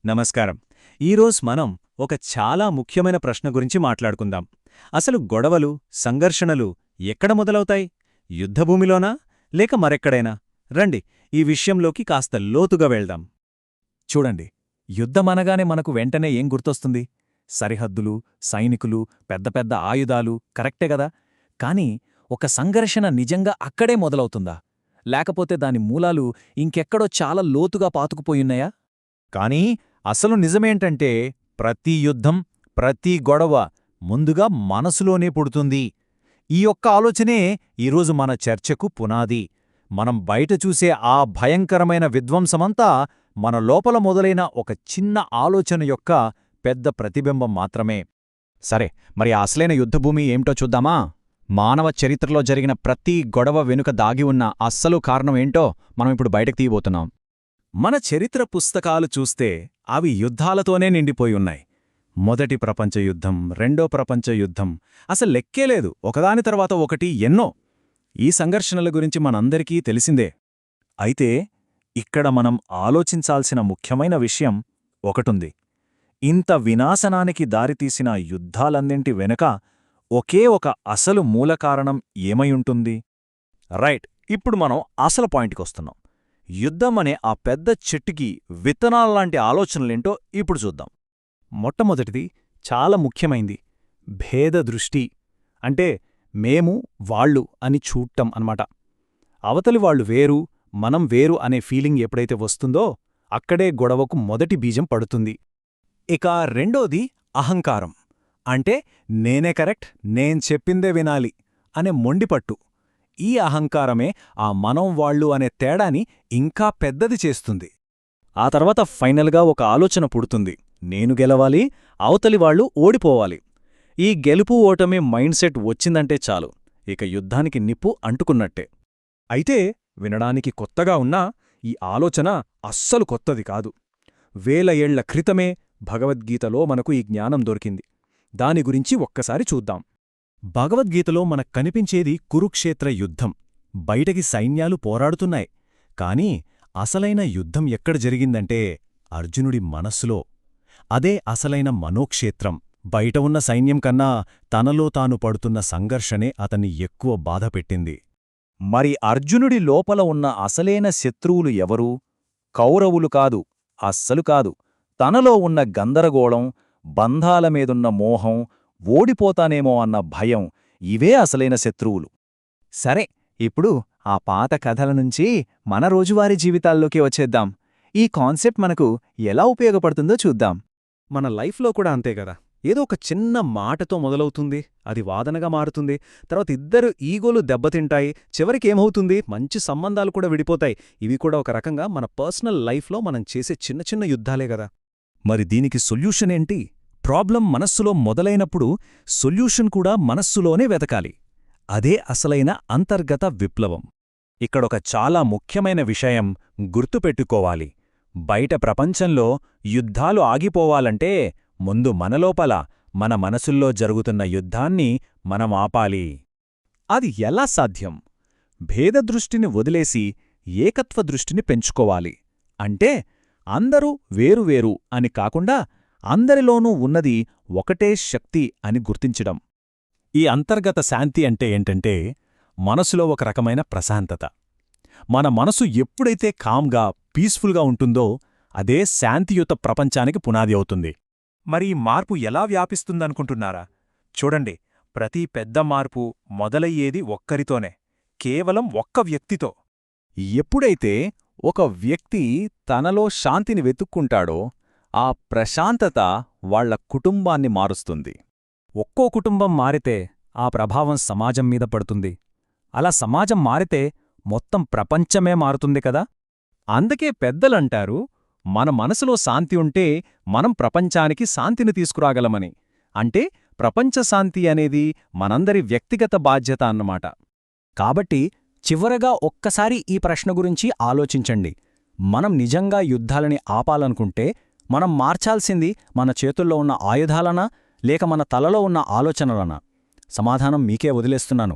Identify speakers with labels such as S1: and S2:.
S1: నమస్కారం. ఈరోజు మనం ఒక చాలా ముఖ్యమైన ప్రశ్న గురించి మాట్లాడుకుందాం. అసలు గొడవలు, సంఘర్షణలు ఎక్కడ మొదలవుతాయి? యుద్ధభూమిలోనా లేక మరెక్కడైనా? రండి ఈ విషయంలోకి కాస్త లోతుగా వెళ్దాం.
S2: చూడండి, యుద్ధమనగానే మనకు వెంటనే ఏం గుర్తొస్తుంది? సరిహద్దులు, సైనికులు, పెద్ద పెద్ద ఆయుధాలు, కరెక్టే గదా? కాని ఒక సంఘర్షణ నిజంగా అక్కడే మొదలవుతుందా? లేకపోతే దాని మూలాలు ఇంకెక్కడో చాలా లోతుగా పాతుకుపోయున్నాయా?
S3: కానీ అసలు నిజమేంటంటే ప్రతి యుద్ధం, ప్రతి గొడవ ముందుగా మనసులోనే పుడుతుంది. ఈ ఒక్క ఆలోచనే ఈరోజు మన చర్చకు పునాది. మనం బయట చూసే ఆ భయంకరమైన విధ్వంసమంతా మన లోపల మొదలైన ఒక చిన్న ఆలోచన యొక్క పెద్ద ప్రతిబింబం మాత్రమే. సరే, మరి అసలైన యుద్ధభూమి ఏమిటో చూద్దామా? మానవ చరిత్రలో జరిగిన ప్రతి గొడవ వెనుక దాగి ఉన్న అస్సలు కారణం ఏంటో మనం ఇప్పుడు బయటకు తీయబోతున్నాం.
S2: మన చరిత్ర పుస్తకాలు చూస్తే అవి యుద్ధాలతోనే నిండిపోయున్నాయి. మొదటి ప్రపంచ యుద్ధం, రెండో ప్రపంచ యుద్ధం, అసలు లెక్కేలేదు, ఒకదాని తర్వాత ఒకటి ఎన్నో. ఈ సంఘర్షణల గురించి మనందరికీ తెలిసిందే. అయితే ఇక్కడ మనం ఆలోచించాల్సిన ముఖ్యమైన విషయం ఒకటుంది. ఇంత వినాశనానికి దారితీసిన యుద్ధాలన్నింటి వెనుక ఒకే ఒక అసలు మూలకారణం ఏమైయుంటుంది? రైట్, ఇప్పుడు మనం అసలు పాయింట్కొస్తున్నాం. యుద్ధం అనే ఆ పెద్ద చెట్టుకి విత్తనాల్లాంటి ఆలోచనలేంటో ఇప్పుడు చూద్దాం. మొట్టమొదటిది చాలా ముఖ్యమైంది, భేదదృష్టి. అంటే మేము, వాళ్ళు అని చూడటం అన్నమాట. అవతలి వాళ్ళు వేరు, మనం వేరు అనే ఫీలింగ్ ఎప్పుడైతే వస్తుందో అక్కడే గొడవకు మొదటి బీజం పడుతుంది. ఇక రెండోది అహంకారం. అంటే నేనే కరెక్ట్, నేను చెప్పిందే వినాలి అనే మొండిపట్టు. ఈ అహంకారమే ఆ మనం వాళ్ళు అనే తేడాని ఇంకా పెద్దది చేస్తుంది. ఆ తర్వాత ఫైనల్గా ఒక ఆలోచన పుడుతుంది, నేను గెలవాలి, అవతలివాళ్లు ఓడిపోవాలి. ఈ గెలుపు ఓటమి మైండ్ సెట్ వచ్చిందంటే చాలు, ఇక యుద్ధానికి నిప్పు అంటుకున్నట్టే. అయితే వినడానికి కొత్తగా ఉన్నా ఈ ఆలోచన అస్సలు కొత్తది కాదు. వేల ఏళ్ల క్రితమే భగవద్గీతలో మనకు ఈ జ్ఞానం దొరికింది. దాని గురించి ఒక్కసారి చూద్దాం. భగవద్గీతలో మనకు కనిపించేది కురుక్షేత్ర యుద్ధం. బయటకి సైన్యాలు పోరాడుతున్నాయి. కాని అసలైన యుద్ధం ఎక్కడ జరిగిందంటే అర్జునుడి మనస్సులో. అదే అసలైన మనోక్షేత్రం. బయట ఉన్న సైన్యం కన్నా తనలో తాను పడుతున్న సంఘర్షణే అతన్ని ఎక్కువ బాధపెట్టింది.
S3: మరి అర్జునుడి లోపల ఉన్న అసలైన శత్రువులు ఎవరు? కౌరవులు కాదు, అస్సలు కాదు. తనలో ఉన్న గందరగోళం, బంధాలమీదున్న మోహం, ఓడిపోతానేమో అన్న భయం, ఇవే అసలైన శత్రువులు. సరే, ఇప్పుడు ఆ పాత కథల నుంచి మన రోజువారీ జీవితాల్లోకి వచ్చేద్దాం. ఈ కాన్సెప్ట్ మనకు ఎలా ఉపయోగపడుతుందో చూద్దాం.
S2: మన లైఫ్లో కూడా అంతే కదా. ఏదో ఒక చిన్న మాటతో మొదలవుతుంది, అది వాదనగా మారుతుంది, తర్వాత ఇద్దరు ఈగోలు దెబ్బతింటాయి, చివరికేమవుతుంది, మంచి సంబంధాలు కూడా విడిపోతాయి. ఇవి కూడా ఒక రకంగా మన పర్సనల్ లైఫ్లో మనం చేసే చిన్న చిన్న యుద్ధాలే కదా. మరి దీనికి సొల్యూషన్ ఏంటి? ప్రాబ్లం మనస్సులో మొదలైనప్పుడు సొల్యూషన్ కూడా మనస్సులోనే వెతకాలి. అదే అసలైన అంతర్గత విప్లవం. ఇక్కడొక చాలా ముఖ్యమైన విషయం గుర్తుపెట్టుకోవాలి. బయట ప్రపంచంలో యుద్ధాలు ఆగిపోవాలంటే ముందు మనలోపల, మన మనసుల్లో జరుగుతున్న యుద్ధాన్ని మనం ఆపాలి. అది ఎలా సాధ్యం? భేదదృష్టిని వదిలేసి ఏకత్వ దృష్టిని పెంచుకోవాలి. అంటే అందరూ వేరువేరు అని కాకుండా అందరిలోనూ ఉన్నది ఒకటే శక్తి అని గుర్తించడం. ఈ అంతర్గత శాంతి అంటే ఏంటంటే మనసులో ఒక రకమైన ప్రశాంతత. మన మనసు ఎప్పుడైతే కామ్గా, పీస్ఫుల్గా ఉంటుందో అదే శాంతియుత ప్రపంచానికి పునాది అవుతుంది.
S1: మరి ఈ మార్పు ఎలా వ్యాపిస్తుందనుకుంటున్నారా? చూడండి, ప్రతి పెద్ద మార్పు మొదలయ్యేది ఒక్కరితోనే, కేవలం ఒక్క వ్యక్తితో.
S2: ఎప్పుడైతే ఒక వ్యక్తి తనలో శాంతిని వెతుక్కుంటాడో ఆ ప్రశాంతత వాళ్ల కుటుంబాన్ని మారుస్తుంది. ఒక్కో కుటుంబం మారితే ఆ ప్రభావం సమాజం మీద పడుతుంది. అలా సమాజం మారితే మొత్తం ప్రపంచమే మారుతుంది కదా. అందుకే పెద్దలంటారు, మన మనసులో శాంతి ఉంటే మనం ప్రపంచానికి శాంతిని తీసుకురాగలమని. అంటే ప్రపంచ శాంతి అనేది మనందరి వ్యక్తిగత బాధ్యత అన్నమాట. కాబట్టి చివరగా ఒక్కసారి ఈ ప్రశ్న గురించి ఆలోచించండి. మనం నిజంగా యుద్ధాలని ఆపాలనుకుంటే మనం మార్చాల్సింది మన చేతుల్లో ఉన్న ఆయుధాలనా లేక మన తలలో ఉన్న ఆలోచనలనా? సమాధానం మీకే వదిలేస్తున్నాను.